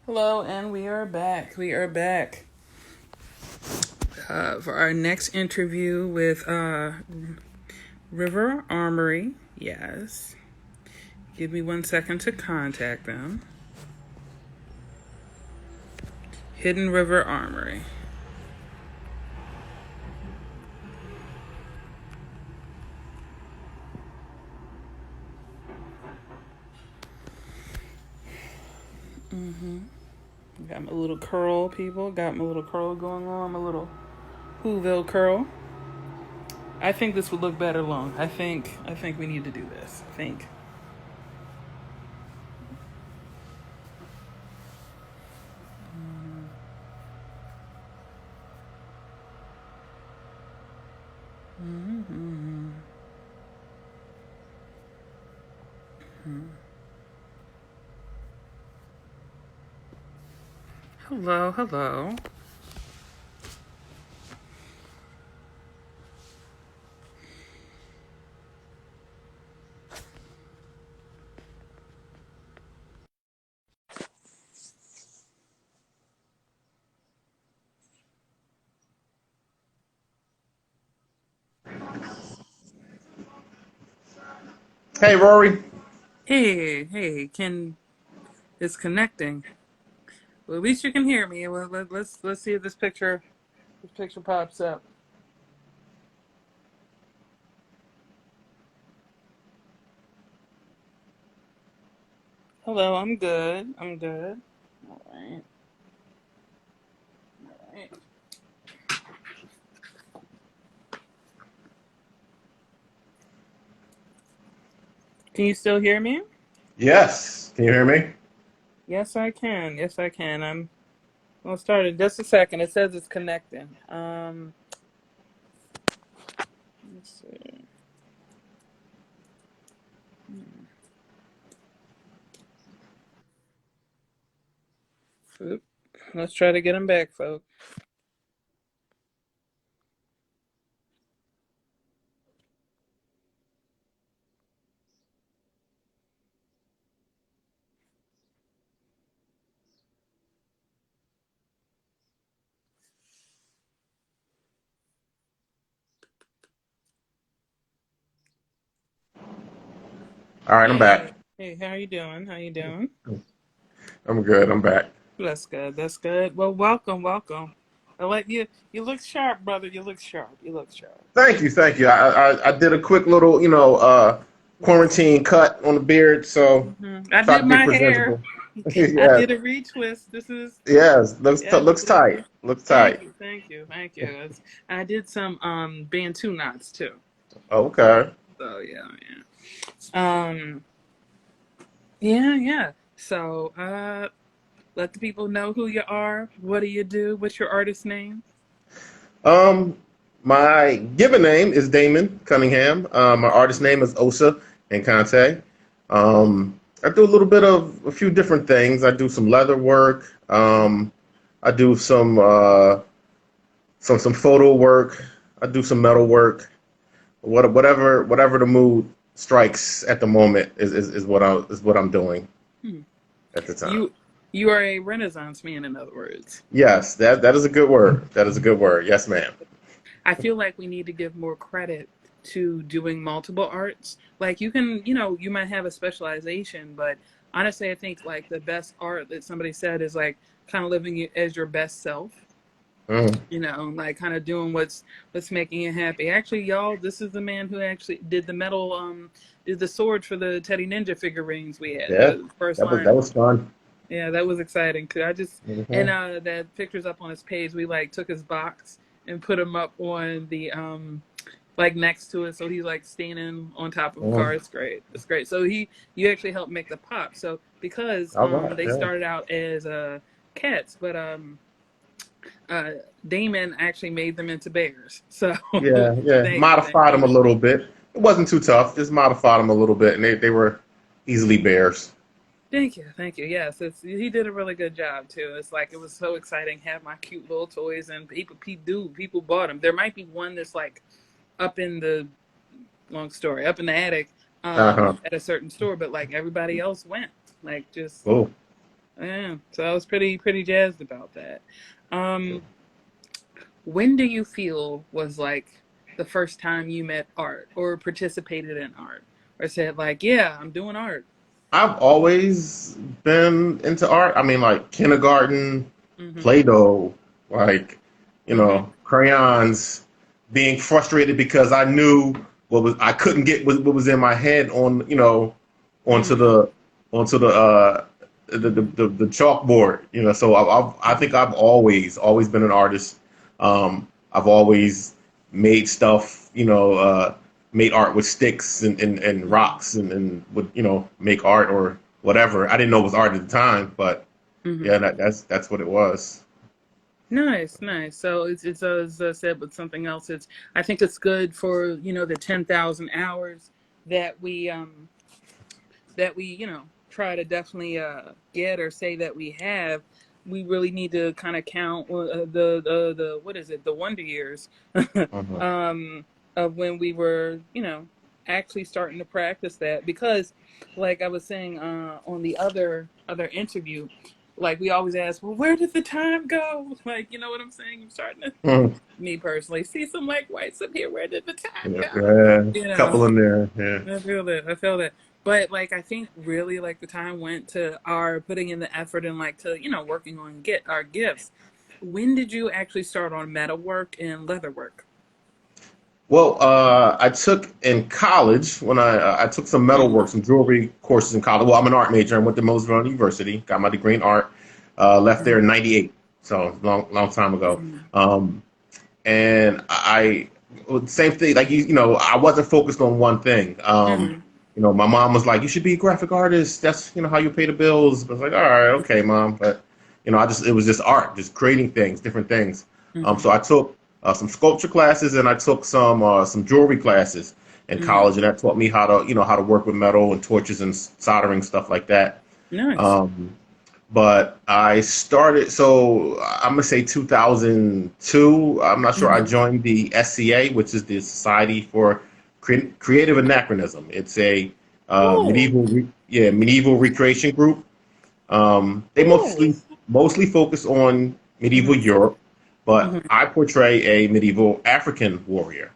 Hello, and we are back. We are back for our next interview with River Armoury. Yes. Give me 1 second to contact them. Hidden River Armoury. Got my little curl, people. Got my little curl going on. My little Whoville curl. I think this would look better long. I think we need to do this. I think. Hello, hello. Hey, Rory. Hey, it's connecting. Well, at least you can hear me. Well, let's see if this picture pops up. Hello, I'm good. I'm good. All right. All right. Can you still hear me? Yes. Can you hear me? Yes, I can. Yes, I can. I'm gonna start in just a second. It says it's connecting. Let's see. Oop. Let's try to get him back, folks. All right, I'm back. Hey, how you doing? How you doing? I'm good. I'm back. That's good. That's good. Well, welcome, welcome. I like you. You look sharp, brother. You look sharp. You look sharp. Thank you. Thank you. I did a quick little, Yes. quarantine cut on the beard, so I try did to be my hair. presentable. I Yes. did a retwist. This is Yes. yes. Looks tight. Looks Thank tight. you, thank you, thank you. I did some Bantu knots too. Okay. So yeah, yeah. Yeah. So let the people know who you are. What do you do? What's your artist name? Um, my given name is Damon Cunningham. My artist name is Osa Encante. I do a little bit of a few different things. I do some leather work. I do some photo work. I do some metal work. Whatever the mood strikes at the moment is what I'm doing Hmm. at the time. You you are a Renaissance man, in other words. Yes, that is a good word. That is a good word. Yes, ma'am. I feel like we need to give more credit to doing multiple arts. Like you might have a specialization, but honestly, I think like the best art that somebody said is like kind of living as your best self. Mm. Like kind of doing what's making you happy. Actually, y'all, this is the man who actually did the metal, did the sword for the Teddy Ninja figurines we had. Yeah, The first that line. was fun. Yeah, that was exciting. Cause I just and Hmm. that picture's up on his page. We like took his box and put him up on the like next to it, so he's like standing on top of a car. Hmm. It's great. It's great. So you actually helped make the pop. So because All right. they Yeah. started out as cats, but uh, Damon actually made them into bears. So Yeah. Yeah. thank Modified them you. a little bit. It wasn't too tough. Just modified them a little bit, and they were easily bears. Thank you. Yes, he did a really good job too. It's like it was so exciting have my cute little toys and people bought them. There might be one that's like up in the long story up in the attic Uh huh. at a certain store, but like everybody else went like just Cool. Yeah, so I was pretty jazzed about that. Um, when do you feel was like the first time you met art or participated in art or said like, yeah, I'm doing art? I've always been into art. I mean, like kindergarten, Mm-hmm. Play-Doh, like, Mm-hmm. crayons, being frustrated because I knew I couldn't get what was in my head onto Mm-hmm. the onto the chalkboard. So I Mm-hmm. think I've always been an artist. I've always made stuff, made art with sticks and Mm-hmm. rocks and would, make art or whatever. I didn't know it was art at the time, but Mm-hmm. yeah, that's what it was. Nice, nice. So it's as I said, but something else. It's I think it's good for the 10,000 hours that we try to definitely get or say that we have. We really need to kind of count the what is it, the wonder years Uh-huh. um of when we were actually starting to practice that, because like I was saying on the other interview, like we always ask, well, where did the time go? Like, you know what I'm saying? I'm starting to, Mhm. me personally, see some like whites up here, where did the time Yeah, go? yeah, you know couple in there. Yeah. I feel that. I feel that. But like I think really like the time went to our putting in the effort and like to, working on get our gifts. When did you actually start on metal work and leather work? Well, I took in college when I took some metalwork, Mm. some jewelry courses in college. Well, I'm an art major. I went to Moselle University, got my degree in art. Left there in Mm. '98, so long time ago. Mm. And same thing. Like I wasn't focused on one thing. Mm. My mom was like, "You should be a graphic artist. That's how you pay the bills." I was like, "All right, okay, mom," but it was just art, just creating things, different things. Mm. So I took some sculpture classes and I took some jewelry classes in Mm. college, and that taught me how to work with metal and torches and soldering stuff like that. Nice. Um, but I started, so I'm gonna say 2002. I'm not sure. I Mm. joined the SCA, which is the Society for Creative Anachronism. It's a Cool. medieval recreation group. They Cool. mostly focus on medieval Mm. Europe, but Mm. I portray a medieval African warrior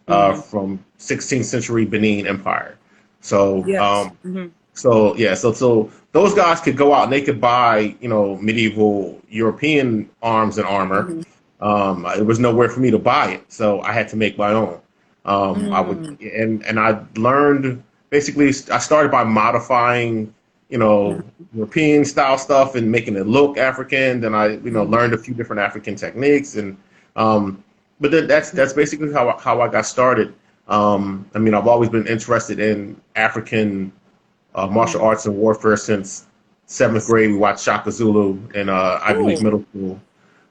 Mm. from 16th century Benin Empire. So Yes. um, Mm. so yeah, so those guys could go out and they could buy, medieval European arms and armor. Mm. There was nowhere for me to buy it, so I had to make my own. I would Mm. and I learned basically. I started by modifying, European style stuff and making it look African. Then I, learned Mm. a few different African techniques, and um, but then that's basically how I got started. I mean, I've always been interested in African martial Mm. arts and warfare since seventh grade. We watched Shaka Zulu in Ivy League Cool. Middle School.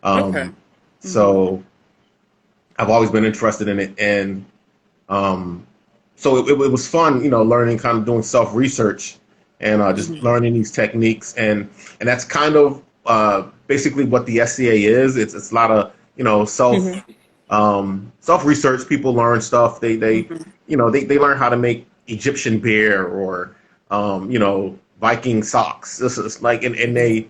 Okay. Um, Mm. so I've always been interested in it, and um, so it was fun, learning, kind of doing self research and just Mm. learning these techniques, and that's kind of basically what the SCA is. It's a lot of Mm. self research. People learn stuff. Mm. They learn how to make Egyptian beer or Viking socks. This is like and Mm. they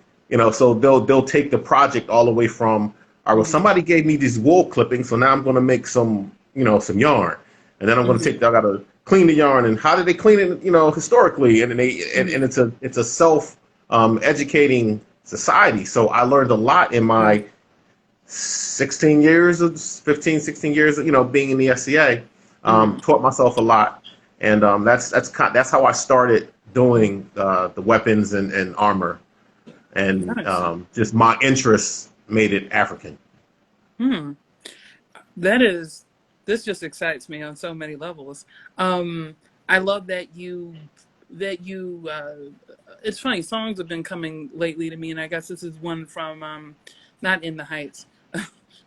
so they'll take the project all the way from, all right, well, Mm. somebody gave me these wool clippings, so now I'm going to make some yarn, and then I'm going to Mm. take, I got to clean the yarn, and how did they clean it, historically, and Mm. it's a self educating society. So I learned a lot in Mm. my 16 years of 15, 16 years, being in the SCA. Mm. Taught myself a lot, and that's how I started Mm. doing the weapons and armor, and Nice. just my interests made it African. Hmm. That is, this just excites me on so many levels. Um, I love that you it's funny, songs have been coming lately to me, and I guess this is one from not In the Heights.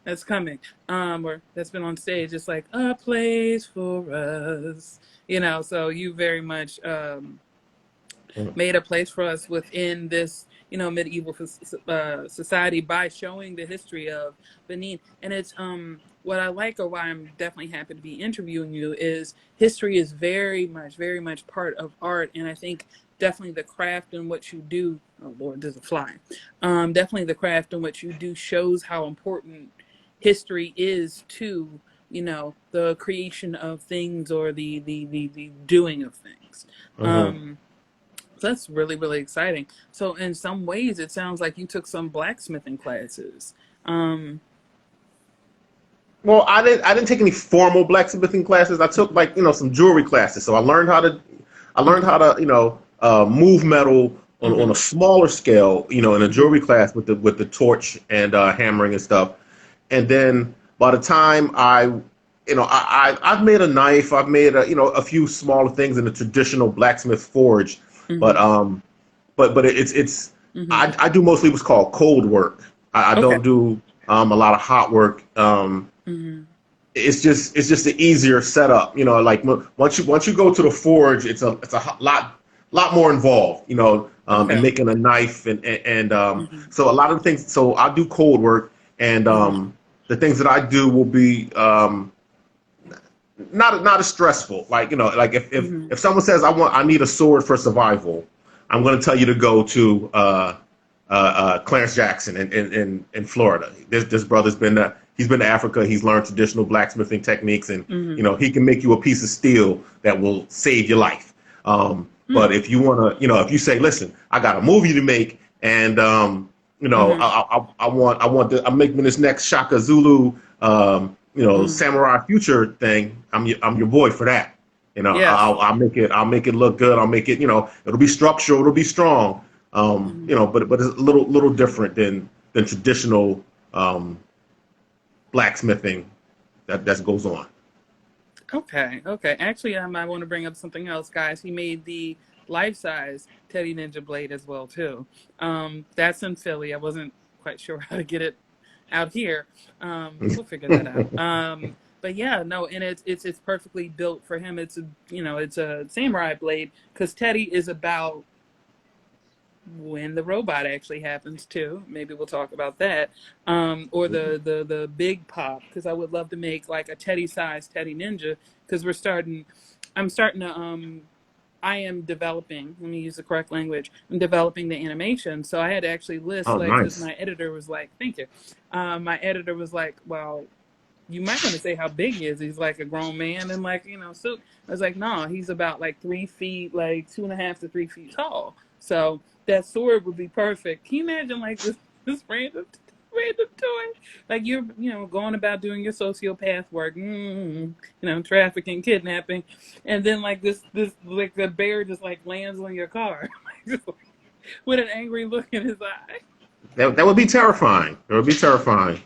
That's coming. Or that's been on stage. It's like a place for us. So you very much made a place for us within this medieval society by showing the history of Benin. And it's what I like, or why I'm definitely happy to be interviewing you, is history is very much part of art. And I think definitely the craft and what you do. Oh Lord, there's a fly. Definitely the craft and what you do shows how important history is to, you know, the creation of things or the doing of things. Hmm. Um, so that's really, really exciting. So in some ways, it sounds like you took some blacksmithing classes. Um, Well, I didn't take any formal blacksmithing classes. I took like some jewelry classes. So I learned how mhm, to move metal on a mhm, smaller scale. In a mhm. jewelry class with the torch and hammering and stuff. And then by the time I've made a knife. I've made a few smaller things in the traditional blacksmith forge, but Mhm. um but it's Mhm. I do mostly what's called cold work. I Okay. don't do a lot of hot work. Mhm. It's just an easier setup. Like once you go to the forge, it's a lot more involved. In Okay. making a knife and Mhm. so a lot of the things. So I do cold work, and Mhm. the things that I do will be not as stressful. Like if Mhm. if someone says I need a sword for survival, I'm going to tell you to go to Clarence Jackson in Florida. This brother's he's been to Africa. He's learned traditional blacksmithing techniques, and Mhm. he can make you a piece of steel that will save your life. But Mhm. if you want to, if you say, listen, I got a movie to make, and Mhm. I'm making this next Shaka Zulu, Mhm. Samurai Future thing. I'm your boy for that. Yes. I'll make it look good. I'll make it, it'll be structural, it'll be strong. Mhm. But it's a little different than traditional um, blacksmithing that goes on. Okay. Okay. Actually, I might want to bring up something else, guys. He made the life-size Teddy Ninja Blade as well too. That's in Philly. I wasn't quite sure how to get it out here. We'll figure that out. But yeah, no, and it's perfectly built for him. It's it's a samurai blade because Teddy is about when the robot actually happens too. Maybe we'll talk about that. Or the big pop because I would love to make like a Teddy size Teddy Ninja because I'm starting to I am developing, let me use the correct language. I'm developing the animation. So I had to actually list Oh, like because nice. my editor was like, thank you. My editor was like, well, you might want to say how big he is. He's like a grown man and like, suit. I was like, no, he's about like 3 feet, like 2.5 to 3 feet tall. So that sword would be perfect. Can you imagine like this random toy? Like you're, going about doing your sociopath work, trafficking, kidnapping, and then like this like the bear just like lands on your car, with an angry look in his eye. That would be terrifying. It would be terrifying.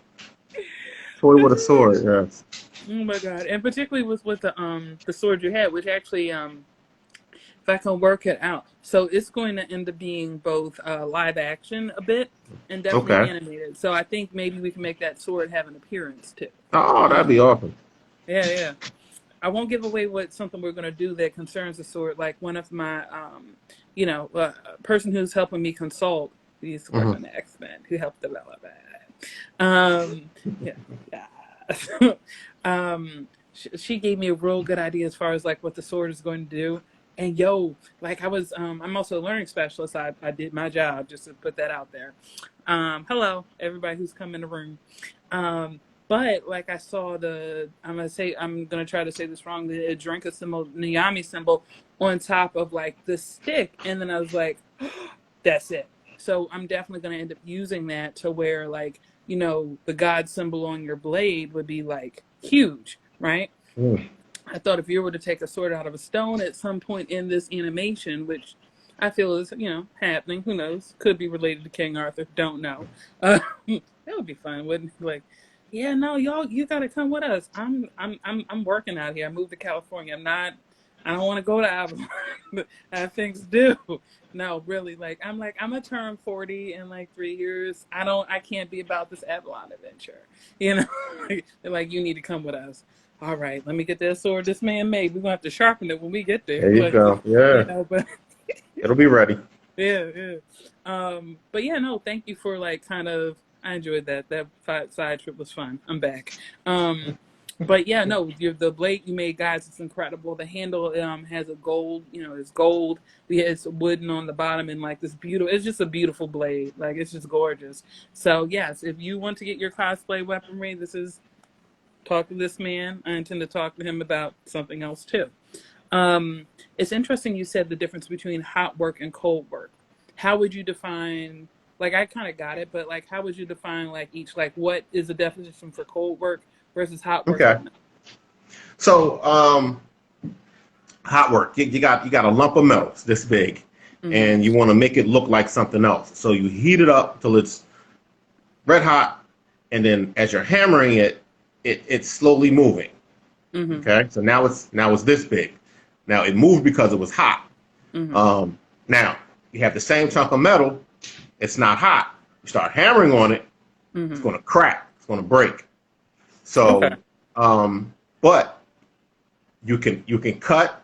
Toy with a sword. Yes. Oh my god! And particularly with the sword you had, which actually if I can work it out, so it's going to end up being both live action a bit and definitely Okay. animated. So I think maybe we can make that sword have an appearance too. Oh, that'd be Um, awesome. yeah, yeah. I won't give away what something we're going to do that concerns the sword. Like one of my person who's helping me consult. Who used to work Hmm. on the X-Men, who helped develop it. Yeah, yeah. She gave me a real good idea as far as like what the sword is going to do. And yo, like I'm also a learning specialist. I did my job just to put that out there. Hello, everybody who's come in the room. Um, but like I saw I'm gonna try to say this wrong. The Drenka symbol, Niyami symbol, on top of like the stick, and then I was like, that's it. So I'm definitely gonna end up using that to where like the god symbol on your blade would be like huge, right? Mm. I thought if you were to take a sword out of a stone at some point in this animation, which I feel is happening, who knows? Could be related to King Arthur. Don't know. That would be fun, wouldn't it? Like, yeah, no, y'all, you gotta come with us. I'm working out here. I moved to California. I'm not. I don't want to go to Avalon. I have things to do. No, really. I'm gonna turn 40 in like 3 years. I can't be about this Avalon adventure. You know, they're like, you need to come with us. All right, let me get that sword this man made. We're gonna have to sharpen it when we get there. There you go. Yeah. But It'll be ready. yeah, yeah. But yeah, no, thank you for like kind of I enjoyed that. That side trip was fun. I'm back. Um But yeah, no, the blade you made, guys, it's incredible. The handle has a gold, it's gold. It's wooden on the bottom and like this beautiful. It's just a beautiful blade. Like it's just gorgeous. So yes, if you want to get your cosplay weaponry, this is talk to this man. I intend to talk to him about something else too. It's interesting you said the difference between hot work and cold work. How would you define? Like I kind of got it, but like how would you define like each? Like what is the definition for cold work versus hot work? Okay. So, hot work. You got a lump of metal it's this big, Mm-hmm. and you want to make it look like something else. So you heat it up till it's red hot, and then as you're hammering it, it's slowly moving. Mm-hmm. Okay. So now it's this big. Now it moved because it was hot. Mm-hmm. Now you have the same chunk of metal. It's not hot. You start hammering on it, it's Mm-hmm. going to crack. It's going to break. Okay. So, but you can cut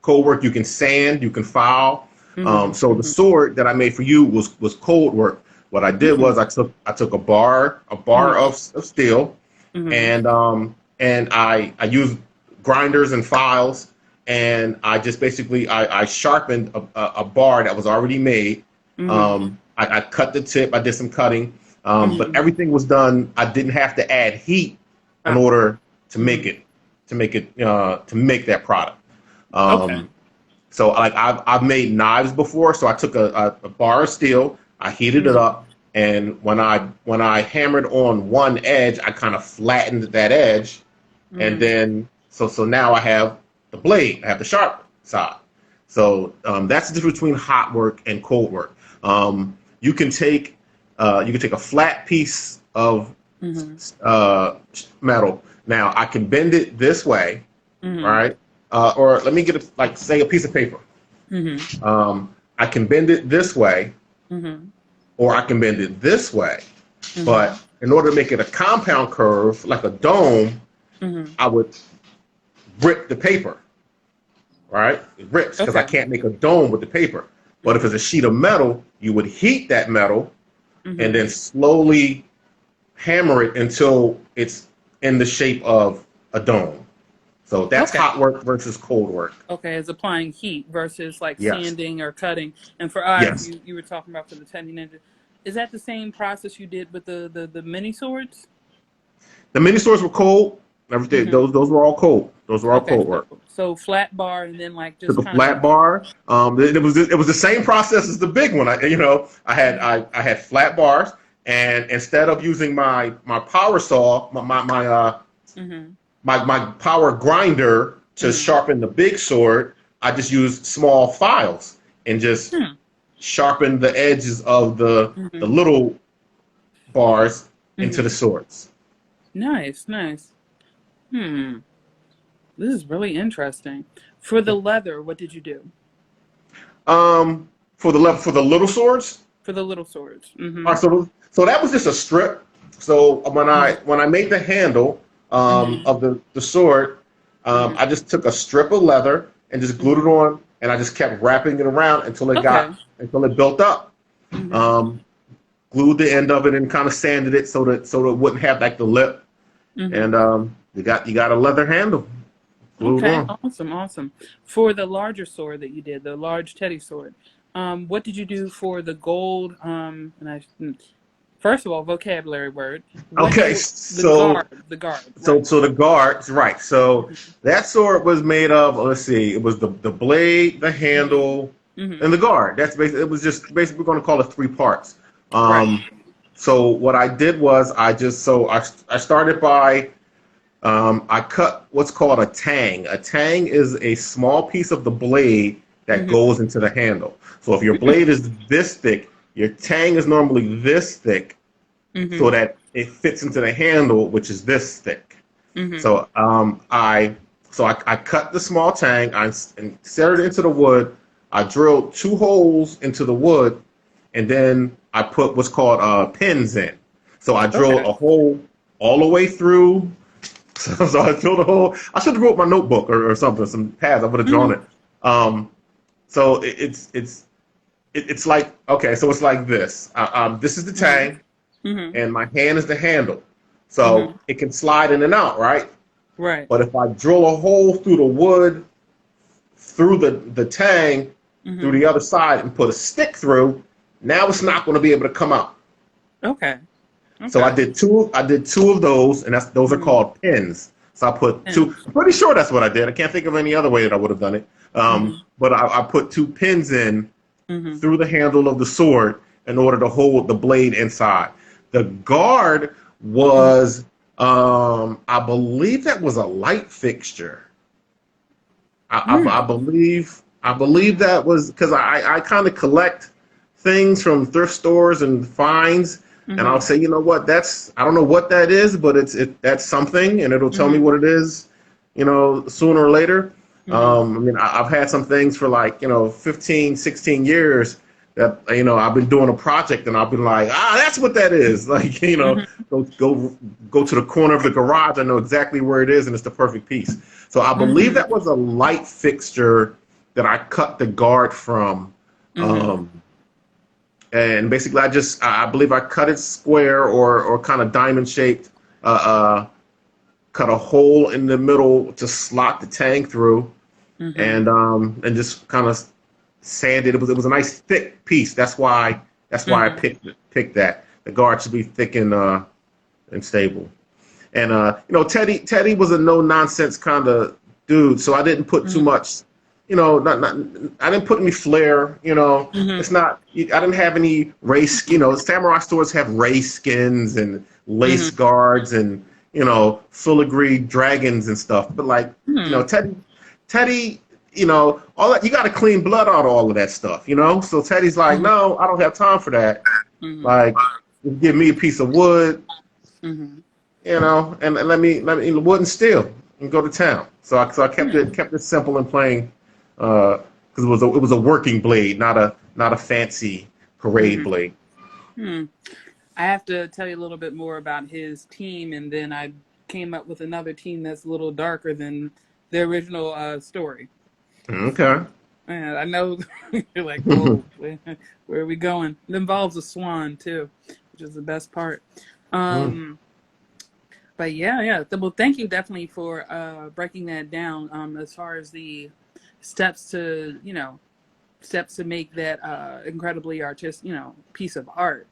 cold work. You can sand. You can file. Mm-hmm. So the sword that I made for you was cold work. What I did Mm-hmm. was I took a bar of steel, Mm-hmm. and I used grinders and files, and I just basically I sharpened a bar that was already made. Mm-hmm. I cut the tip. I did some cutting, but Mm-hmm. everything was done. I didn't have to add heat in Ah. order to Mm-hmm. make that product. Okay. So like I've made knives before. So I took a bar of steel, I heated it Mm-hmm. up, and when I hammered on one edge, I kind of flattened that edge, and Mm-hmm. then so now I have the blade. I have the sharp side. So that's the difference between hot work and cold work. You can take a flat piece of Mm-hmm. metal. Now I can bend it this way, Mm-hmm. right? Or let me get like say a piece of paper. Mm-hmm. I can bend it this way, Mm-hmm. or I can bend it this way. Mm-hmm. But in order to make it a compound curve, like a dome, Mm-hmm. I would rip the paper, right? It rips because I Okay. can't make a dome with the paper. But if it's a sheet of metal, you would heat that metal and Mm-hmm. then slowly hammer it until it's in the shape of a dome. So that's Okay. hot work versus cold work. Okay. Is applying heat versus like Yes. sanding or cutting. And for eyes, Yes. you were talking about for the Teddy Ninja. Is that the same process you did with the mini swords? The mini swords were cold. Everything Mm-hmm. those were all cold. Those were all Okay. cold So work. so flat bar and then like Took just a kind of. flat bar. It was the same process as the big one. I had Mm-hmm. I had flat bars, and instead of using my power saw, Mm-hmm. my power grinder to Mm-hmm. sharpen the big sword, I just used small files and just Hmm. sharpened the edges of the Mm-hmm. little bars into the Mm-hmm. swords. Nice. Nice. Hmm. This is really interesting. For the leather, what did you do? For the little swords. For the little swords. All Mm-hmm. right, so that was just a strip. So when I Mm-hmm. when I made the handle Mm-hmm. of the sword, Mm-hmm. I just took a strip of leather and just glued it Mm-hmm. on, and I just kept wrapping it around Okay. until it built up. Mm-hmm. Um, Glued the end of it and kind of sanded it so that it wouldn't have like the lip, Mm-hmm. and you got a leather handle glued Okay. on. Awesome. Awesome. For the larger sword that you did, the large teddy sword, what did you do for the gold? First of all, vocabulary word. Okay, The guard? so The guard. So, Right. so the guards, right? So that sword was made of. Let's see, it was the blade, the Mm-hmm. handle, Mm-hmm. and the guard. That's basically. It was just basically we're going to call it three parts. Right. Um, so what I did was I started by I cut what's called a tang. A tang is a small piece of the blade that Mm-hmm. goes into the handle. So if your blade is this thick, your tang is normally this thick, so Mm-hmm. that it fits into the handle, which is this thick. Mm-hmm. So I cut the small tang, I inserted it into the wood. I drilled two holes into the wood, and then I put what's called pins in. So I drilled Okay. a hole all the way through. So I drilled a hole. I should have wrote my notebook or something, some pads. I would have drawn Mm-hmm. it. So it's like, okay, so it's like this. This is the Mm-hmm. tang, Mm-hmm. and my hand is the handle. so Mhm. it can slide in and out, right? Right. But if I drill a hole through the wood, through the tang, through Mhm. the other side, and put a stick through, now it's not going to be able to come out. Okay. So Okay. I did two of those, and those are Mhm. called pins. So I put two. Pins. I'm pretty sure that's what I did. I can't think of any other way that I would have done it. Mhm. But I put two pins in Mhm. through the handle of the sword in order to hold the blade inside. The guard Mhm. was, I believe that was a light fixture. Mm. I believe that was because I kind of collect things from thrift stores and finds, and I'll Mhm. say, you know what, I don't know what that is, but that's something, and it'll tell me Mhm. what it is, sooner or later. Mhm. I mean, I've had some things for like 15, 16 years that I've been doing a project, and I've been like, that's what that is. Like, Mhm. go to the corner of the garage. I know exactly where it is, and it's the perfect piece. So I believe Mhm. that was a light fixture that I cut the guard from. Mhm. Um, and basically, I believe I cut it square or kind of diamond shaped, uh, uh, cut a hole in the middle to slot the tang through, Mhm. and just kind of sanded. It was a nice thick piece. That's why I Mhm. picked that. The guard should be thick and stable. And Teddy was a no nonsense kind of dude, so I didn't put too Mhm. much. Not I didn't put any flair. Mhm. It's not. I didn't have any race. Samurai stores have race skins and lace Mhm. guards and filigree dragons and stuff. But like Mhm. Teddy, all that you got to clean blood out of all of that stuff. So Teddy's like, Mhm. no, I don't have time for that. Mhm. Like, give me a piece of wood, Mhm. and let me wood and steel and go to town. So I kept it Mhm. kept it simple and plain, because it was a working blade, not a fancy parade Mhm. blade. Hmm. I have to tell you a little bit more about his team, and then I came up with another team that's a little darker than the original story. Okay. And I know you're like, whoa, where are we going? It involves a swan too, which is the best part. Mm. Um, but yeah, yeah. Well, thank you definitely for breaking that down. As far as the steps to, steps to make that incredibly artistic, piece of art.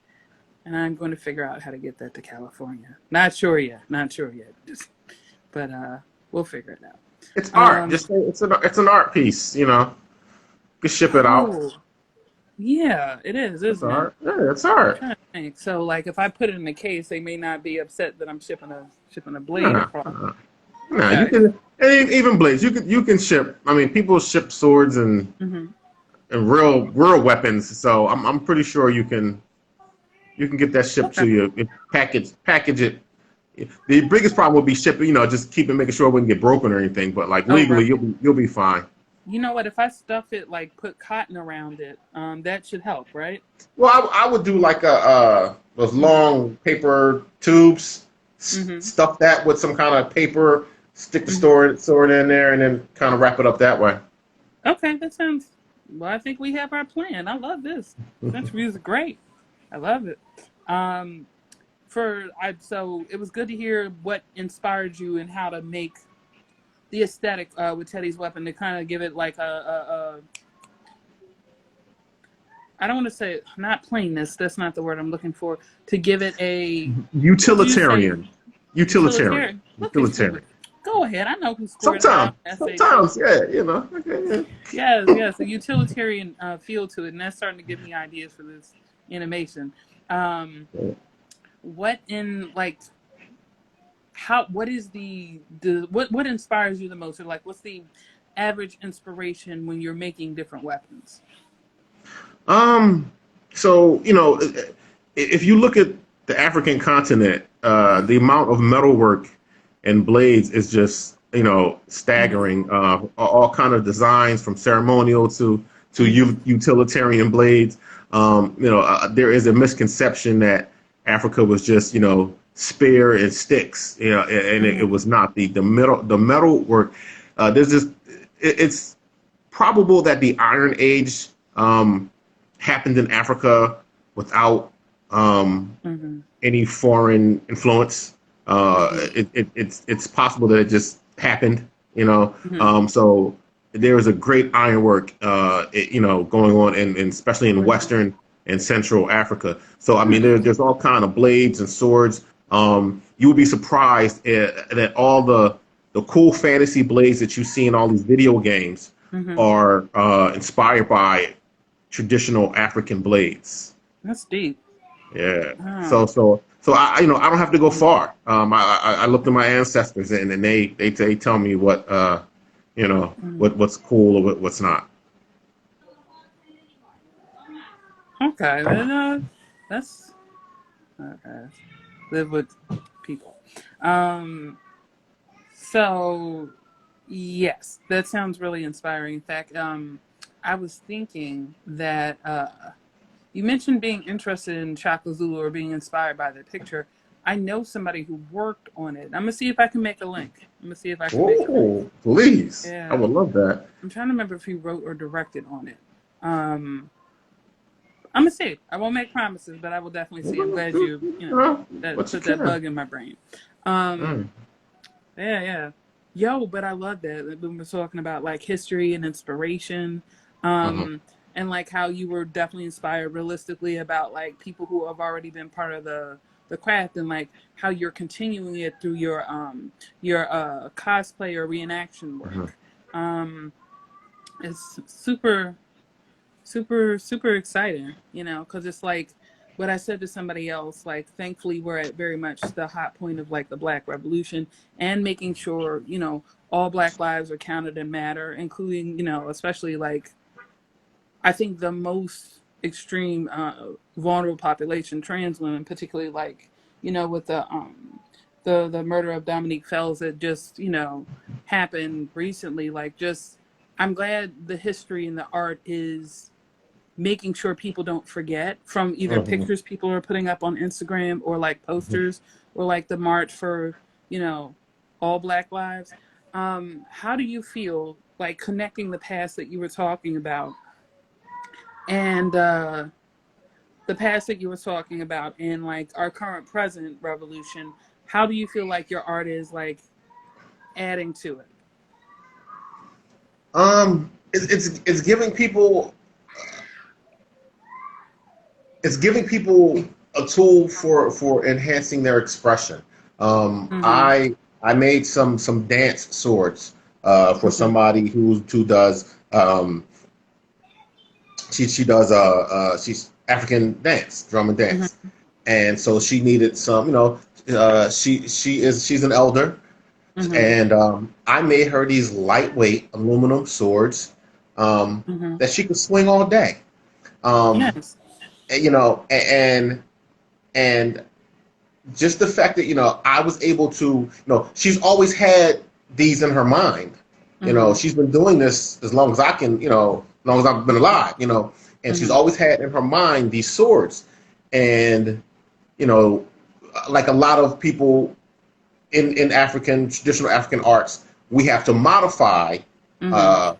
And I'm going to figure out how to get that to California. Not sure yet. Not sure yet. But we'll figure it out. It's art. Just say it's an art piece. You can ship it out. Oh, yeah, it is, It's isn't it? art. Yeah, it's I'm art. trying to think. So, like, if I put it in a case, they may not be upset that I'm shipping a blade Nah, across. nah, nah. You Okay. can even blades. You can ship. I mean, people ship swords Mm-hmm. and real weapons. So I'm pretty sure you can get that shipped Okay. to you. Package it. The biggest problem would be shipping. Just keeping making sure it wouldn't get broken or anything. But like Oh, right. legally, you'll be fine. You know what? If I stuff it, like, put cotton around it, that should help, right? Well, I would do like those Mm-hmm. long paper tubes, Mm-hmm. stuff that with some kind of paper, stick the Mm-hmm. sword in there, and then kind of wrap it up that way. Okay, that sounds. Well, I think we have our plan. I love this. Century is great. I love it. Um, so it was good to hear what inspired you and how to make the aesthetic with Teddy's weapon to kind of give it like a I don't want to say not plainness. That's not the word I'm looking for. To give it a what do you say? Utilitarian, utilitarian, Utilitarian. Look at you. utilitarian. Go ahead. I know who scored high on Sometimes, SAT. sometimes, yeah, Okay, Yes, yes, a utilitarian feel to it, and that's starting to give me ideas for this animation. Um, yeah. what in like how? What is what inspires you the most, or like what's the average inspiration when you're making different weapons? Um, so if you look at the African continent, the amount of metalwork and blades is just Mm-hmm. staggering. All kind of designs from ceremonial to Mm-hmm. utilitarian blades. There is a misconception that Africa was just spear and sticks, and it Mm-hmm. was not the metal work. There's just it's probable that the Iron Age happened in Africa without um, Mm-hmm. any foreign influence. Mm-hmm. It's possible that it just happened, you know. Mm-hmm. So there is a great ironwork, going on, in especially in Western and Central Africa. So I mean, there's all kind of blades and swords. You would be surprised that all the cool fantasy blades that you see in all these video games Mm-hmm. are inspired by traditional African blades. That's deep. Yeah. Oh. So I don't have to go far. I looked at my ancestors, and they tell me what what's cool or what's not. Okay, then, that's okay. Live with people. Um, so yes, that sounds really inspiring. In fact, I was thinking that you mentioned being interested in Shaka Zulu or being inspired by the picture. I know somebody who worked on it. I'm gonna see if I can make a link. I'm gonna see if I can make a link. Oh, please! I Yeah, would love that. I'm trying to remember if he wrote or directed on it. Um, I'm gonna see. I won't make promises, but I will definitely see. I'm glad you that What you put that can. bug in my brain. Um, Mm. yeah, yeah. Yo, but I love that when we're talking about like history and inspiration, Uh-huh. um, and like how you were definitely inspired realistically about like people who have already been part of the craft, and like how you're continuing it through your cosplay or reenaction Uh-huh. work. Um, it's super exciting, because it's like what I said to somebody else, like thankfully we're at very much the hot point of like the Black Revolution, and making sure all Black lives are counted and matter, including especially like I think the most extreme vulnerable population, trans women, particularly like with the murder of Dominique Fells that just happened recently. Like, just I'm glad the history and the art is making sure people don't forget, from either Uh-huh. pictures people are putting up on Instagram or like posters or like the march for you know all Black lives. How do you feel like connecting the past that you were talking about and the past that you were talking about and like our current present revolution? How do you feel like your art is like adding to it? It's giving people a tool for enhancing their expression. Mm-hmm. I made some dance swords for Mm-hmm. somebody who does she does she's African dance, drum and dance, Mm-hmm. and so she needed some, she's an elder, Mm-hmm. and I made her these lightweight aluminum swords Mm-hmm. that she could swing all day. Um, Yes. and just the fact that I was able to, she's always had these in her mind. Mm-hmm. She's been doing this as long as I can, as long as I've been alive. And she's Mm-hmm. always had in her mind these swords. And you know like a lot of people in African traditional African arts, we have to modify Mm-hmm. uh,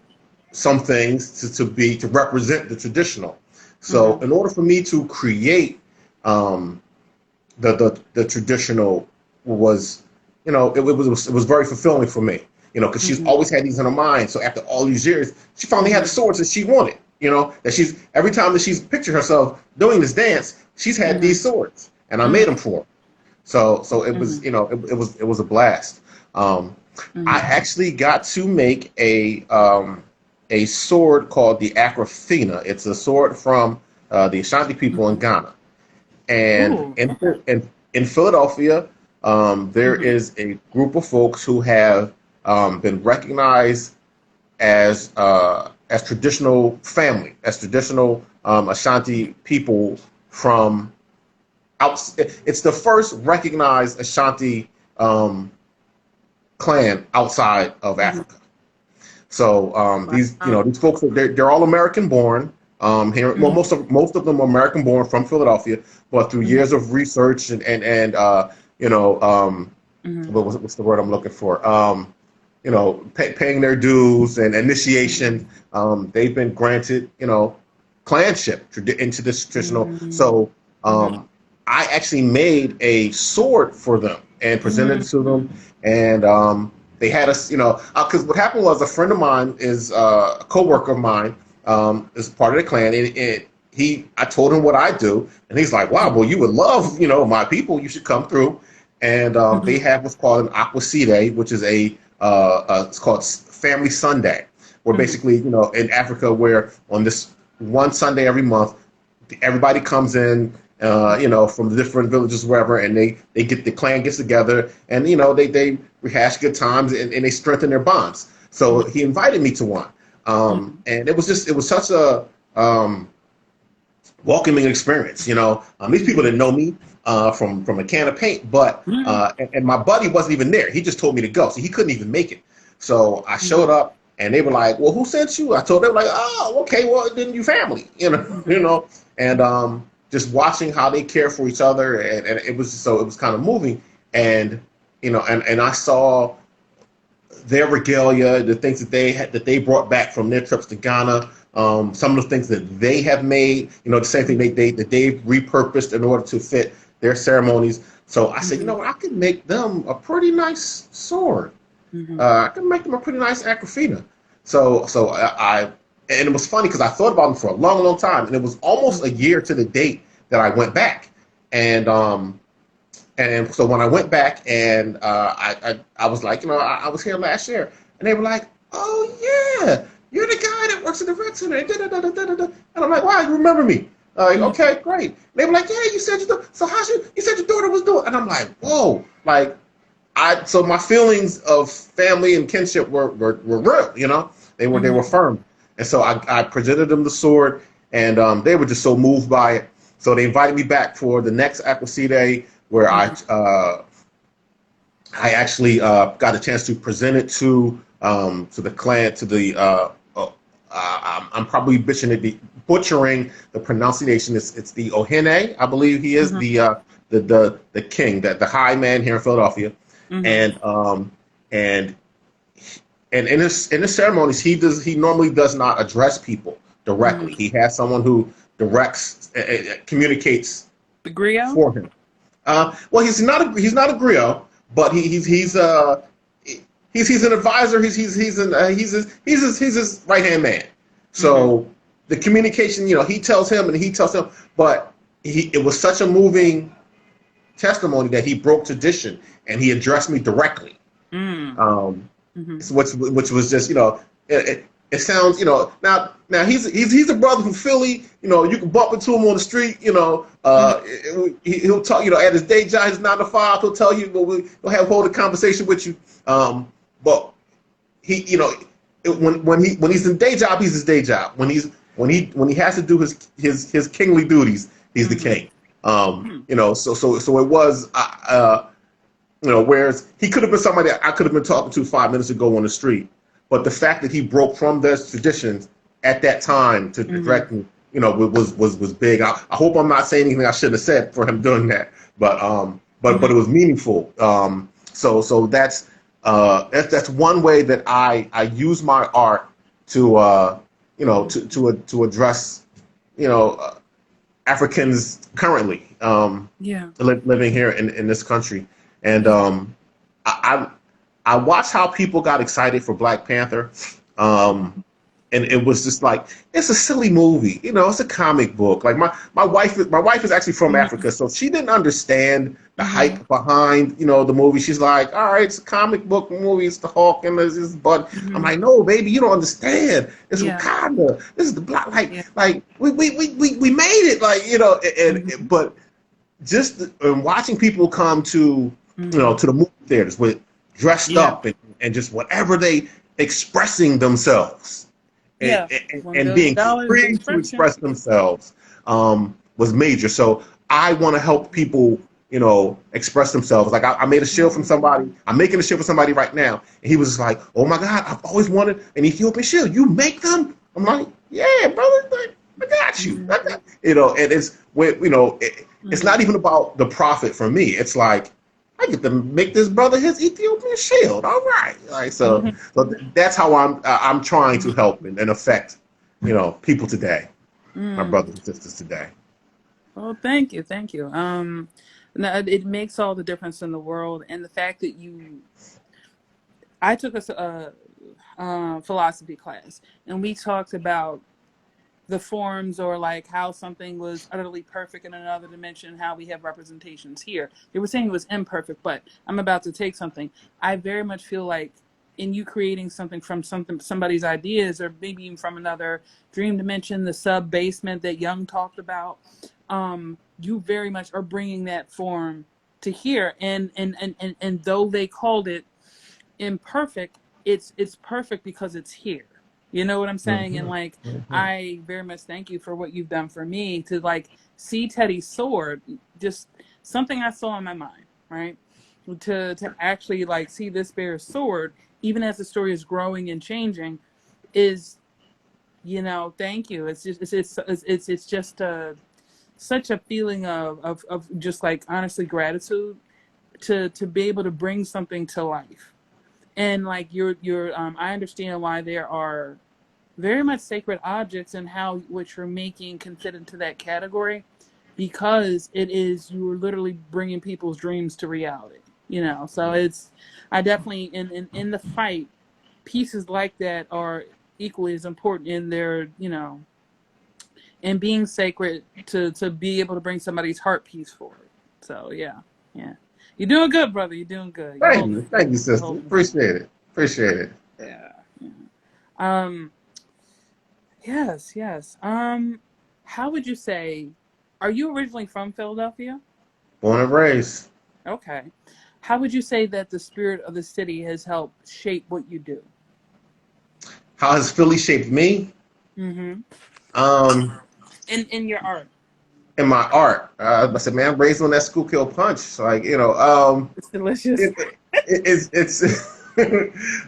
some things to represent the traditional. So Mm-hmm. in order for me to create um, the traditional was, it was very fulfilling for me, because she's Mm-hmm. always had these in her mind. So after all these years, she finally had the Mm-hmm. swords that she wanted. That she's every time that she's pictured herself doing this dance, she's had Mm-hmm. these swords, and I made Mm-hmm. them for her. So it Mm-hmm. was, it was a blast. Um, I Mm-hmm. actually got to make a sword called the Aquafina. It's a sword from the Ashanti people in Ghana. And Ooh. in Philadelphia, there Mm-hmm. is a group of folks who have been recognized as traditional family, as traditional Ashanti people from out. It's the first recognized Ashanti um, clan outside of Mm-hmm. Africa. So Wow. these folks they're all American born. Here, well, Mm-hmm. most of them are American born from Philadelphia, but through Mm-hmm. years of research and Mm-hmm. what's the word I'm looking for? Paying their dues and initiation, they've been granted clanship into this traditional. Mm-hmm. So Mm-hmm. um, I actually made a sword for them and presented it to them. And they had us, because what happened was a friend of mine is a coworker of mine, is part of the clan, and I told him what I do, and he's like, "Wow, well, you would love, my people. You should come through." And they have what's called an aquaside, which is it's called Family Sunday, where basically, in Africa, where on this one Sunday every month, everybody comes in, from the different villages, wherever, and the clan gets together, and they rehash good times, and they strengthen their bonds. So he invited me to one, and it was such a welcoming experience. These people didn't know me from a can of paint, but and my buddy wasn't even there. He just told me to go, so he couldn't even make it. So I showed up, and they were like, "Well, who sent you?" I told them, like, "Oh, okay, well, then you family, and just watching how they care for each other, and it was kind of moving, and and I saw their regalia, the things that they brought back from their trips to Ghana, some of the things that they have made, the same thing that they've repurposed in order to fit their ceremonies. So I said, I can make them a pretty nice sword. I can make them a pretty nice Aquafina. So and it was funny because I thought about them for a long, long time, and it was almost a year to the date that I went back, and so when I went back, and I was like, I was here last year, and they were like, "Oh yeah, you're the guy that works at the rec center," and I'm like, "Wow, you remember me?" Okay, great. And they were like, "Yeah, you said you said your daughter was doing," and I'm like, "Whoa!" Like so my feelings of family and kinship were real, they were firm, and so I presented them the sword, and they were just so moved by it. So they invited me back for the next Aquaside, where I actually got a chance to present it to the clan, to the I'm probably butchering the pronunciation. It's the Ohene, I believe he is the king, the high man here in Philadelphia, and in his ceremonies he normally does not address people directly. He has someone who directs, communicates The griot? for him. Well, he's not a griot, but he's an advisor. He's his right hand man. So the communication, he tells him and he tells him, but it was such a moving testimony that he broke tradition and he addressed me directly. Which was just, it sounds, now he's a brother from Philly, you can bump into him on the street, he'll talk, at his day job, his 9 to 5, he'll tell you, he'll hold a conversation with you. But he, when he's in day job, he's his day job. When he has to do his kingly duties, he's the king. So it was, whereas he could have been somebody that I could have been talking to 5 minutes ago on the street. But the fact that he broke from those traditions at that time to direct me, was big. I hope I'm not saying anything I shouldn't have said for him doing that. But it was meaningful. So that's one way that I use my art to to address Africans currently living here in this country, and I watched how people got excited for Black Panther, and it was just like, it's a silly movie, it's a comic book. Like my wife is actually from Africa, so she didn't understand the hype behind the movie. She's like, all right, it's a comic book movie, it's the Hulk and there's his butt. I'm like, no, baby, you don't understand. It's Wakanda. This is the Black, like we made it, like but just watching people come to to the movie theaters with dressed up and just whatever they expressing themselves and being free to express themselves was major. So I want to help people, express themselves. Like I made a shield from somebody. I'm making a shield for somebody right now, and he was just like, "Oh my God, I've always wanted an Ethiopian shield. You make them?" I'm like, "Yeah, brother, I got you." And it's it's not even about the profit for me. It's like, I get to make this brother his Ethiopian shield. All right, so that's how I'm trying to help and affect people today, my brothers and sisters today. Oh, thank you, thank you. No, it makes all the difference in the world, and the fact that I took a philosophy class, and we talked about the forms, or like how something was utterly perfect in another dimension, how we have representations here. They were saying it was imperfect, but I'm about to take something. I very much feel like in you creating something from somebody's ideas, or maybe even from another dream dimension, the sub basement that Jung talked about, you very much are bringing that form to here. And though they called it imperfect, it's perfect because it's here. You know what I'm saying? And Mhm. like, Mhm. I very much thank you for what you've done for me to like see Teddy's sword, just something I saw in my mind, right? To actually like see this bear's sword, even as the story is growing and changing, is, thank you. It's just it's just such a feeling of just like honestly gratitude to be able to bring something to life. And like you're I understand why there are very much sacred objects and how what you're making can fit into that category, because it is, you're literally bringing people's dreams to reality, so it's, I definitely in the fight, pieces like that are equally as important in their, and being sacred to be able to bring somebody's heart piece forward. So yeah, yeah, you're doing good, brother. You're doing good. Thank you, You're sister. holding it down. Appreciate it. Appreciate it. Yeah, yeah. Um, yes, yes. How would you say? Are you originally from Philadelphia? Born and raised. Okay. How would you say that the spirit of the city has helped shape what you do? How has Philly shaped me? Mm-hmm. Um, In your art, in my art. I said, man, I'm raised on that Schuylkill punch. So, like, it's delicious. it, it's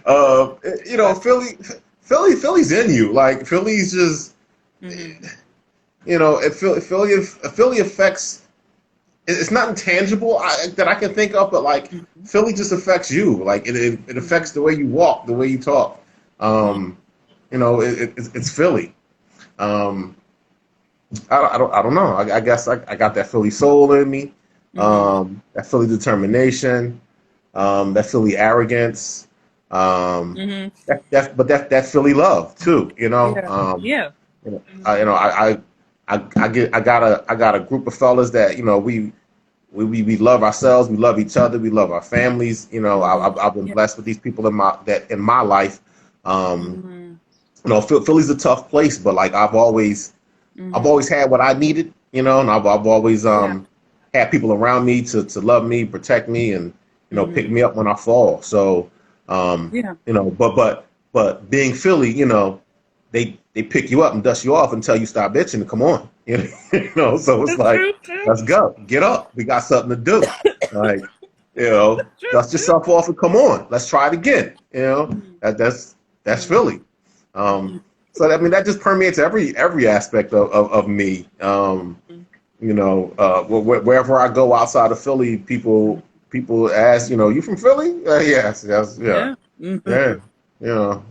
Bless you. Philly's in you. Like Philly's just, Mm-hmm. Philly affects. It's not intangible that I can think of, but like Mm-hmm. Philly just affects you. Like it Mm-hmm. affects the way you walk, the way you talk. Um, it's Philly. Um, I don't know. I guess I got that Philly soul in me. Mm-hmm. That Philly determination. That Philly arrogance. Mm-hmm. That Philly love too. Yeah. Yeah. You know, I, you Mm-hmm. know, I got a group of fellas that we love ourselves, we love each other, we love our families. Mm-hmm. I've been Yeah. blessed with these people in my life. Um, Mm-hmm. Philly's a tough place, but like I've Mm-hmm. always had what I needed, and I've always Yeah. had people around me to love me, protect me, and pick Mm-hmm. me up when I fall. So Yeah. but being Philly, they pick you up and dust you off until you stop bitching and come on. So it's That's like, true too. let's go, get up, we got something to do. Like, That's true dust too. yourself off and come on, let's try it again. Mm-hmm. That's Mm-hmm. Philly. Mm-hmm. So I mean that just permeates every aspect of me. Wherever I go outside of Philly, people ask, you from Philly? Yes, yes, yeah, Yeah. Mm-hmm. yeah.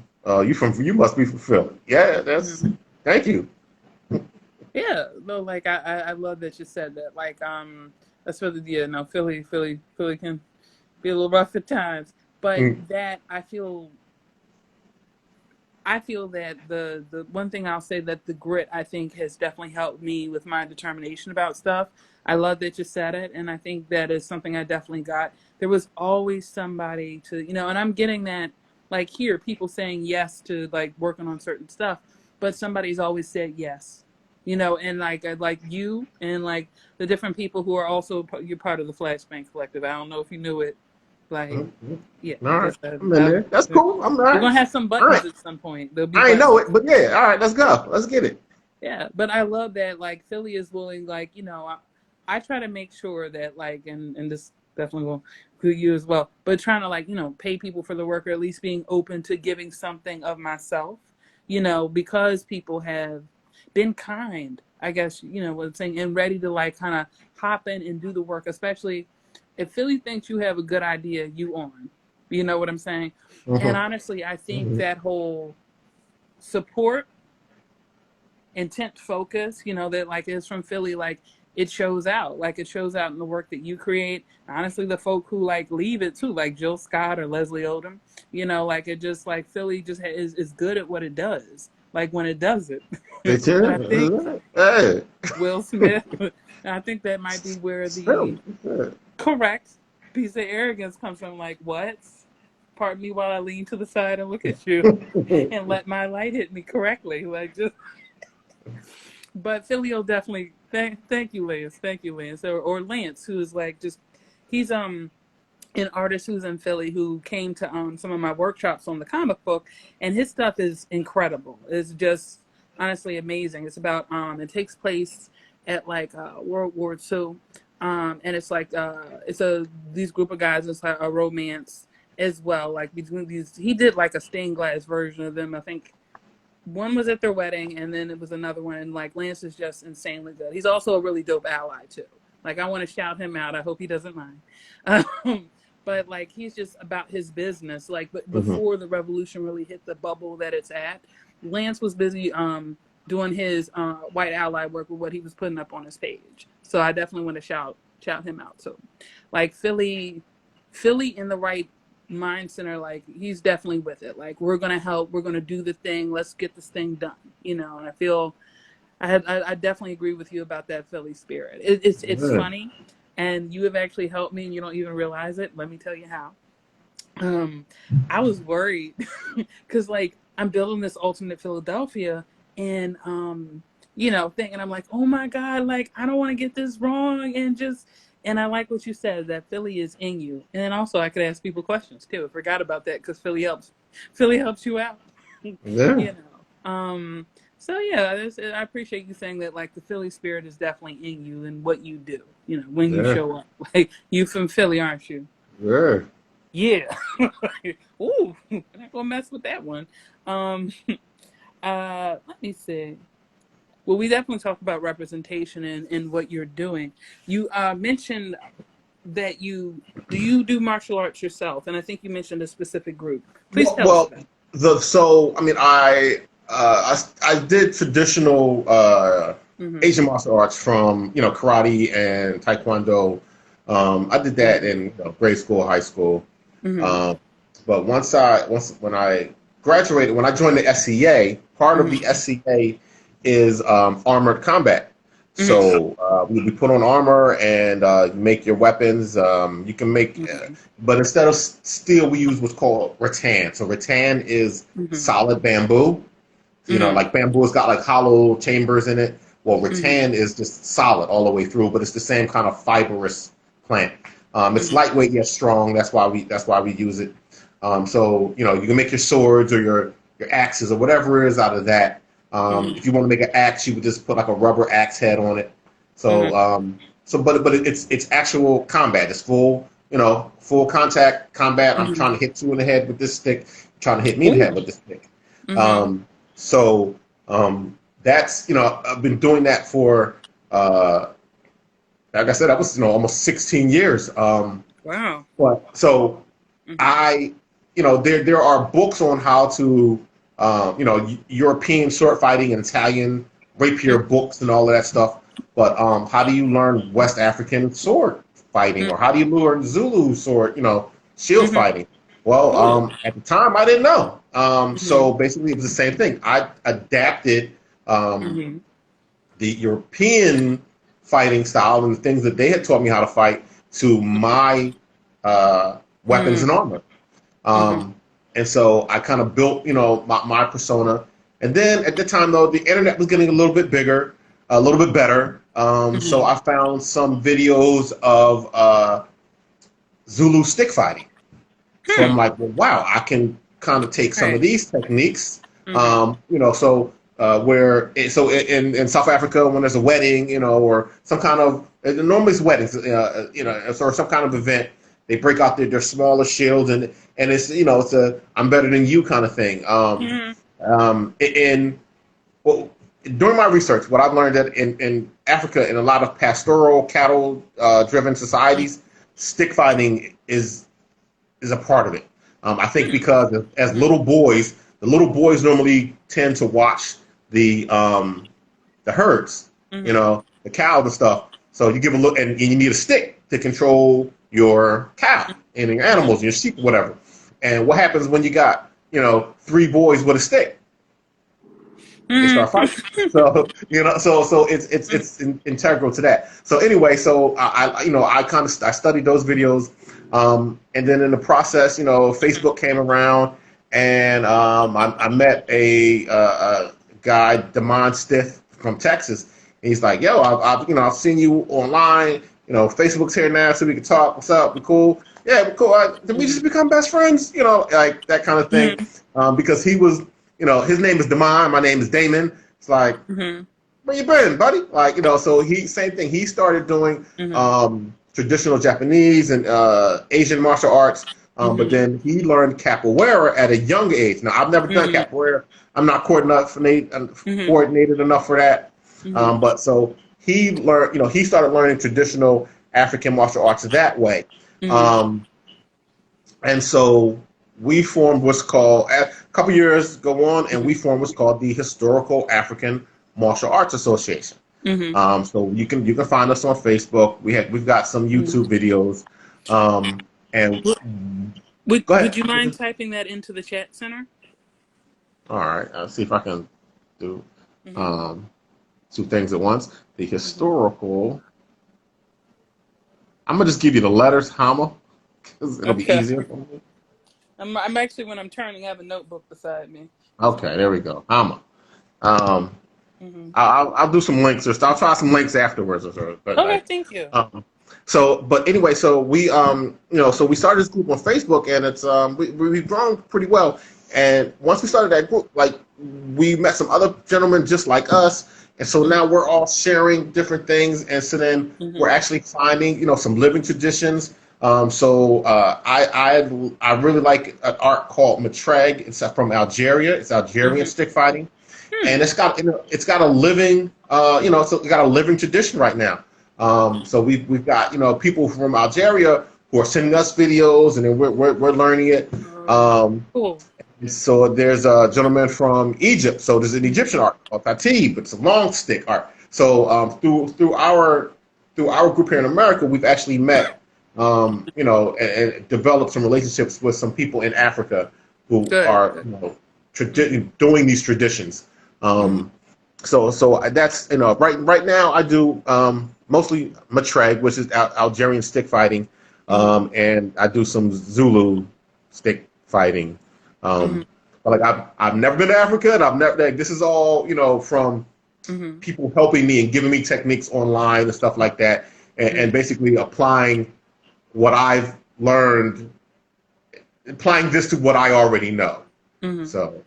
You must be from Philly. Yeah, that's. Thank you. Yeah, no, like I love that you said that. Like, that's really, yeah, no, Philly can be a little rough at times, but Mm, that I feel that the one thing I'll say, that the grit, I think, has definitely helped me with my determination about stuff. I love that you said it, and I think that is something I definitely got. There was always somebody to, and I'm getting that, like, here, people saying yes to like working on certain stuff, but somebody's always said yes. And like you and like the different people who are also you're part of the Flashbang Collective. I don't know if you knew it, like, mm, mm. yeah, All right, because I'm in there. That's cool. I'm all we're right. gonna have some All right. buttons at some point. There'll be I ain't know buttons. it, but yeah. All right, let's go. Let's get it. Yeah, but I love that like Philly is willing. Like, I try to make sure that like, and this definitely will include you as well. But trying to like, pay people for the work, or at least being open to giving something of myself. Because people have been kind. I guess what I'm saying, and ready to like kind of hop in and do the work, especially if Philly thinks you have a good idea, you on. You know what I'm saying? And Hmm. honestly, I think Hmm. that whole support, intent, focus, that like is from Philly, like it shows out. Like it shows out in the work that you create. Honestly, the folk who like leave it too, like Jill Scott or Leslie Odom, like it just like Philly just is good at what it does. Like when it does it, They and I think too. Hey, Will Smith. I think that might be where the Philly. Yeah. correct piece of arrogance comes from. Like what? Pardon me while I lean to the side and look at you, and let my light hit me correctly. Like just but Philly will definitely thank you, Lance. Thank you, Lance. Or Lance, who is like just he's an artist who's in Philly who came to some of my workshops on the comic book, and his stuff is incredible. It's just honestly amazing. It's about it takes place at like World War II, and it's like it's a these group of guys. It's like a romance as well. Like between these, he did like a stained glass version of them. I think one was at their wedding, and then it was another one. And like Lance is just insanely good. He's also a really dope ally too. Like I want to shout him out. I hope he doesn't mind. But like he's just about his business. Like but Mhm. before the revolution really hit the bubble that it's at, Lance was busy doing his white ally work with what he was putting up on his page. So I definitely want to shout him out. So like Philly in the right mind center, like he's definitely with it. Like we're gonna help, we're gonna do the thing, let's get this thing done. And I feel I definitely agree with you about that Philly spirit. It's Yeah. funny, and you have actually helped me, and you don't even realize it. Let me tell you how. Um, I was worried because like I'm building this alternate Philadelphia, and thinking I'm like, oh my god, like I don't want to get this wrong, and I like what you said that Philly is in you, and then also I could ask people questions too. I forgot about that because Philly helps you out, Yeah. you know. So yeah, I appreciate you saying that. Like the Philly spirit is definitely in you and what you do. When you Yeah. show up. Like you from Philly, aren't you? Yeah. Yeah. Ooh, I'm not gonna mess with that one. Um, let me see. Well, we definitely talk about representation and what you're doing. You mentioned that you do martial arts yourself, and I think you mentioned a specific group. Please tell us Well, about it. I mean, I did traditional Mm-hmm. Asian martial arts from karate and taekwondo. I did that in grade school, high school. Mm-hmm. Um, but when I graduated, when I joined the SCA, part of the Mm-hmm. SCA is armored combat. Mm-hmm. So we put on armor and you make your weapons. You can make, Mm-hmm. but instead of steel, we use what's called rattan. So rattan is Mm-hmm. solid bamboo. Mm-hmm. Like bamboo has got like hollow chambers in it. Well, Mm-hmm. rattan is just solid all the way through, but it's the same kind of fibrous plant. It's Mm-hmm. lightweight yet strong. That's why we use it. So you can make your swords or your axes or whatever it is out of that. Mm-hmm. If you want to make an axe, you would just put like a rubber axe head on it. So Mm-hmm. but it's actual combat. It's full contact combat. I'm Mm-hmm. trying to hit you in the head with this stick. You're trying to hit me in the head Ooh. with this stick. Mm-hmm. So that's I've been doing that for like I said, that was almost 16 years. Wow. But so Mm-hmm. I there are books on how to European sword fighting and Italian rapier books and all of that stuff. But how do you learn West African sword fighting, or how do you learn Zulu sword shield Mm-hmm. fighting? Well, Ooh. at the time I didn't know. Mm-hmm. So basically it was the same thing. I adapted um, Mm-hmm. the European fighting style and the things that they had taught me how to fight to my weapons and Mm-hmm. armor. Um, and so I kind of built, my persona. And then at the time, though, the internet was getting a little bit bigger, a little bit better. So Mm-hmm. I found some videos of Zulu stick fighting. So I'm Hmm. like, well, wow, I can kind of take some of Right. these techniques. Mm-hmm. So in South Africa, when there's a wedding, or some kind of normally it's weddings, or some kind of event, they break out their smaller shields and it's a I'm better than you kind of thing. Mm-hmm. In well, during my research, what I've learned that in Africa, in a lot of pastoral cattle driven societies, stick fighting is a part of it. I think because as Mm-hmm. little boys, the little boys normally tend to watch the herds, Mm-hmm. the cows and stuff. So you give a look, and you need a stick to control your cow and your animals, and your sheep, whatever. And what happens when you got, three boys with a stick? They start fighting. So so it's integral to that. So anyway, so I kind of I studied those videos, and then in the process, Facebook came around, and I met a guy, Damon Stith from Texas. And he's like, "Yo, I've seen you online. Facebook's here now, so we can talk. What's up? We cool? Yeah, we're cool. Did we just become best friends? Like that kind of thing." Because he was, his name is Damon, my name is Damon. It's like, where you been, buddy? Like, so same thing. He started doing traditional Japanese and Asian martial arts, but then he learned capoeira at a young age. Now, I've never done capoeira. I'm not coordinated enough for that. But so he learned, he started learning traditional African martial arts that way. And so we formed what's called, a couple years go on, and we formed what's called the Historical African Martial Arts Association. So you can find us on Facebook. We've got some YouTube videos. And go ahead. Would you mind typing that into the chat center? All right. I'll see if I can do two things at once. The historical. I'm gonna just give you the letters, Hama, because it'll be easier for me. I'm actually, when I'm turning, I have a notebook beside me. Okay, there we go. Hama. I'll do some links, or I'll try some links afterwards, but okay, thank you. But anyway, so we so we started this group on Facebook, and it's we've grown pretty well. And once we started that group, like, we met some other gentlemen just like us, and so now we're all sharing different things, and so then we're actually finding some living traditions. So I really like an art called Matreg. It's from Algeria. It's Algerian stick fighting, and it's got a living it's got a living tradition right now. So we've got people from Algeria who are sending us videos, and then we're learning it. Cool. So there's a gentleman from Egypt. So there's an Egyptian art called Fatih, but it's a long stick art. So through our group here in America, we've actually met and developed some relationships with some people in Africa who are doing these traditions. So that's right now I do mostly Matreg, which is Algerian stick fighting, and I do some Zulu stick fighting. But like I've never been to Africa, and I've never, like, this is all from people helping me and giving me techniques online and stuff like that, and basically applying what I've learned, applying this to what I already know. So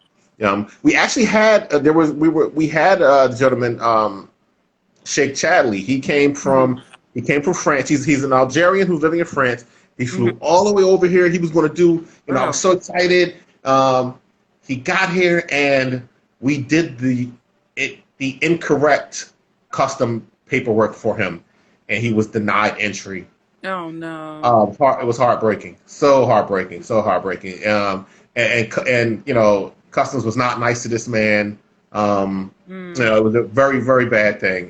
we actually had we had a gentleman, Sheikh Chadley. He came from France. He's an Algerian who's living in France. He flew all the way over here. He was going to do, I was so excited. He got here, and we did the incorrect custom paperwork for him, and he was denied entry. Oh no! It was heartbreaking. So heartbreaking. And customs was not nice to this man. It was a very, very bad thing.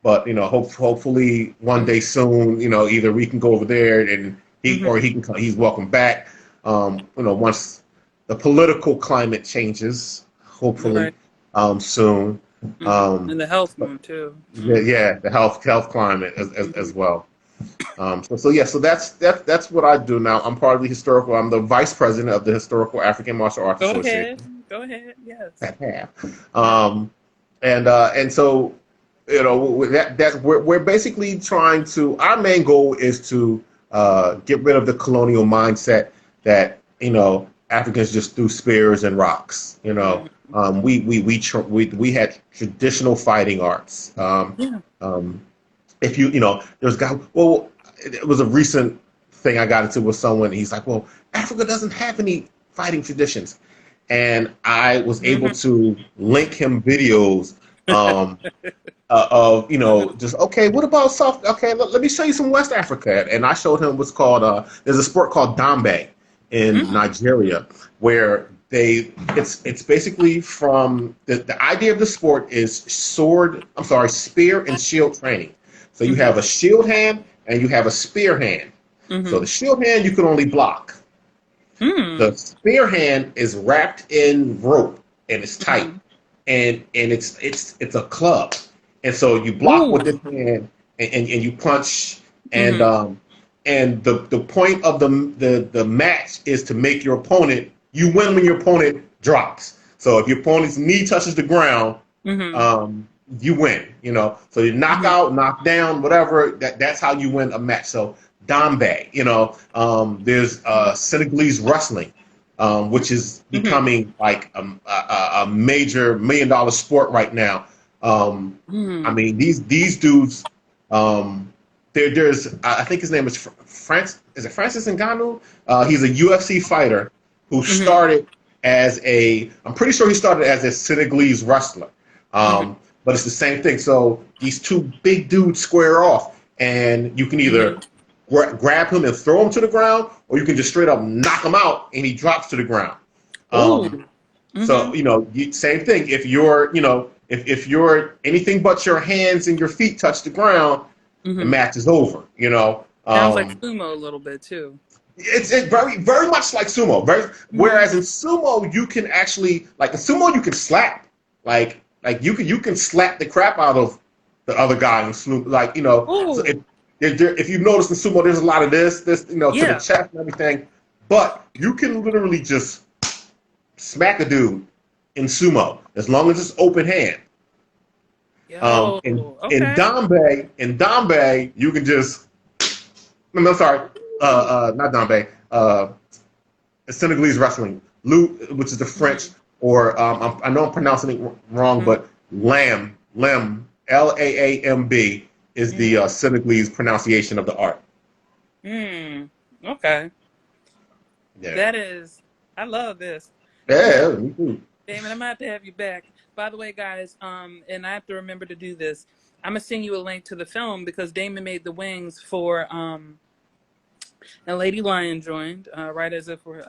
But hopefully one day soon, either we can go over there and or he can come. He's welcome back. Once the political climate changes, hopefully soon. And the health one too. Yeah, the health climate as well. So that's what I do now. I'm part of the historical. I'm the vice president of the Historical African Martial Arts Association. Go ahead. Yes. And so we're basically trying to. Our main goal is to get rid of the colonial mindset that Africans just threw spears and rocks. We had traditional fighting arts. If there's a guy. Well, it was a recent thing I got into with someone. He's like, "Well, Africa doesn't have any fighting traditions," and I was able to link him videos of just okay. What about South? Okay, let me show you some West Africa, and I showed him what's called there's a sport called Dambe in Nigeria, where it's basically from the idea of the sport is spear and shield training. So you Mm-hmm. have a shield hand and you have a spear hand. So Mm-hmm. the shield hand you can only block. Mm-hmm. The spear hand is wrapped in rope and it's tight, Mm-hmm. and it's a club, and so you block with Ooh. this hand and you punch, and Mm-hmm. the point of the match is to make your opponent, you win when your opponent drops. So if your opponent's knee touches the ground, Mm-hmm. um, you win. So you knock Mm-hmm. out, knock down, whatever. That's how you win a match. So Dambe, there's Senegalese wrestling, which is Mm-hmm. becoming like a major $1 million sport right now. I Mm-hmm. mean, these dudes. There's I think his name is France. Is it Francis Ngannou? He's a UFC fighter who Mm-hmm. started as a. I'm pretty sure he started as a Senegalese wrestler. Mm-hmm. But it's the same thing. So these two big dudes square off, and you can either Mm-hmm. grab him and throw him to the ground, or you can just straight up knock him out and he drops to the ground. Ooh. Um, Mm-hmm. so same thing. If if you're anything but your hands and your feet touch the ground, the Mm-hmm. match is over. Sounds like sumo a little bit too. It's very very much like sumo. Mm-hmm. Whereas in sumo you can actually, like in sumo you can slap, like you can slap the crap out of the other guy in sumo, So Ooh. if you notice in sumo, there's a lot of this to the Yeah. chest and everything, but you can literally just smack a dude in sumo as long as it's open hand. Yo. In Okay. Dambe, you can just, no, sorry, Ooh. not Dambe, Senegalese wrestling, which is the French, Mm-hmm. or I know I'm pronouncing it wrong, Mm-hmm. but Lamb, Laamb is the Mm-hmm. Senegalese pronunciation of the art. Mm. Okay. Yeah, That is. I love this. yeah, me too. Damon, I'm gonna have to have you back. By the way, guys, and I have to remember to do this. I'm gonna send you a link to the film because Damon made the wings for and Lady Lion joined, right as if we're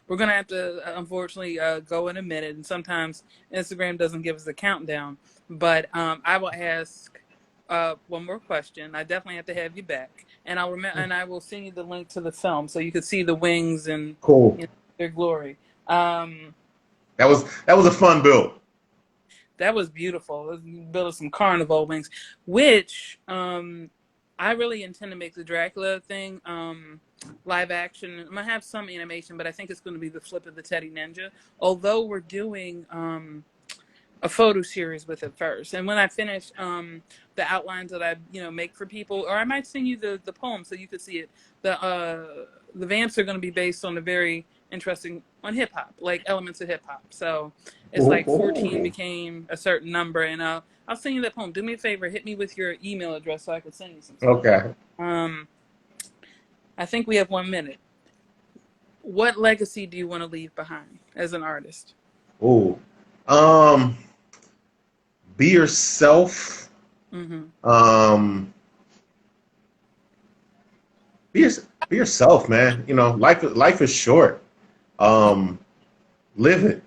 gonna have to unfortunately go in a minute, and sometimes Instagram doesn't give us a countdown. But I will ask one more question. I definitely have to have you back, and I'll remember, and I will send you the link to the film so you can see the wings and Cool. their glory. Um, That was a fun build. that was beautiful. It was built some carnival wings, which I really intend to make the Dracula thing live action. I'm gonna have some animation, but I think it's going to be the flip of the Teddy Ninja. Although we're doing a photo series with it first, and when I finish the outlines that I make for people, or I might send you the poem so you could see it. The vamps are going to be based on a very interesting on hip hop, like elements of hip hop. So it's like 14 Ooh. became a certain number, and I'll send you that poem. Do me a favor, hit me with your email address so I can send you some stuff. Okay. Um, I think we have 1 minute. What legacy do you want to leave behind as an artist? Ooh. Um, be yourself. Mm-hmm. Um, be, your, be yourself, man. Life is short. Um, live it.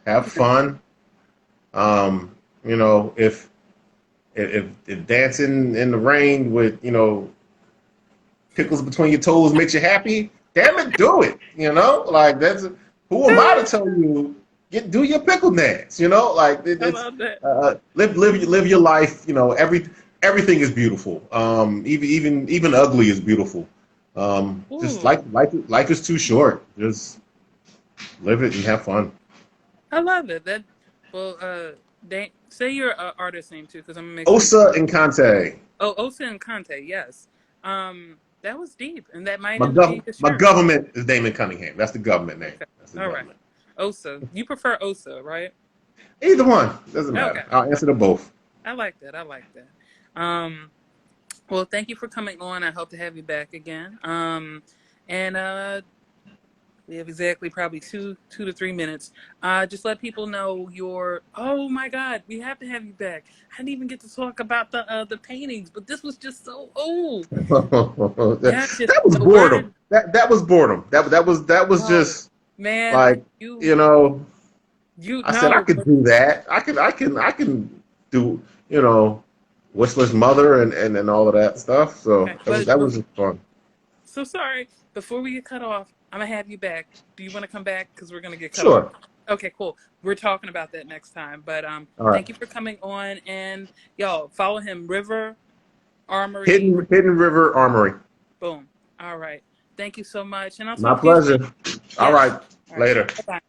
Have fun. Um, if dancing in the rain with pickles between your toes makes you happy, damn it, do it. Like that's who am I to tell you do your pickle dance? Like I it's love that. live your life. Everything is beautiful. Even ugly is beautiful. Just Ooh. life is too short. Just live it and have fun. I love it. That well, say your artist name too, because I'm gonna make sure you Osa pronounce. and Kante. Oh, Osa and Conte. Yes. That was deep, and that might end up being a My shirt. government is Damon Cunningham. That's the government name. Okay. That's the All right. government. Osa. You prefer Osa, right? Either one doesn't Okay. matter. I'll answer to both. I like that. I like that. Um. Well, thank you for coming on. I hope to have you back again. And we have exactly probably 2 to 3 minutes. Just let people know your. Oh my God, we have to have you back. I didn't even get to talk about the paintings, but this was just so. Oh, that just That was the boredom. word. That was boredom. That was Oh just man, like you know. you I said I know, could but do that. I can do. You know. Whistler's mother and all of that stuff. So Okay, but that was fun. so sorry. Before we get cut off, I'm gonna have you back. Do you want to come back? Because we're gonna get cut off. Sure. Okay, cool. We're talking about that next time. But All right. thank you for coming on, and y'all follow him, River Armory. Hidden River Armory. Boom. All right. Thank you so much, and I'll My talk to you soon. pleasure. All Yep. right. All right. Later. Bye bye.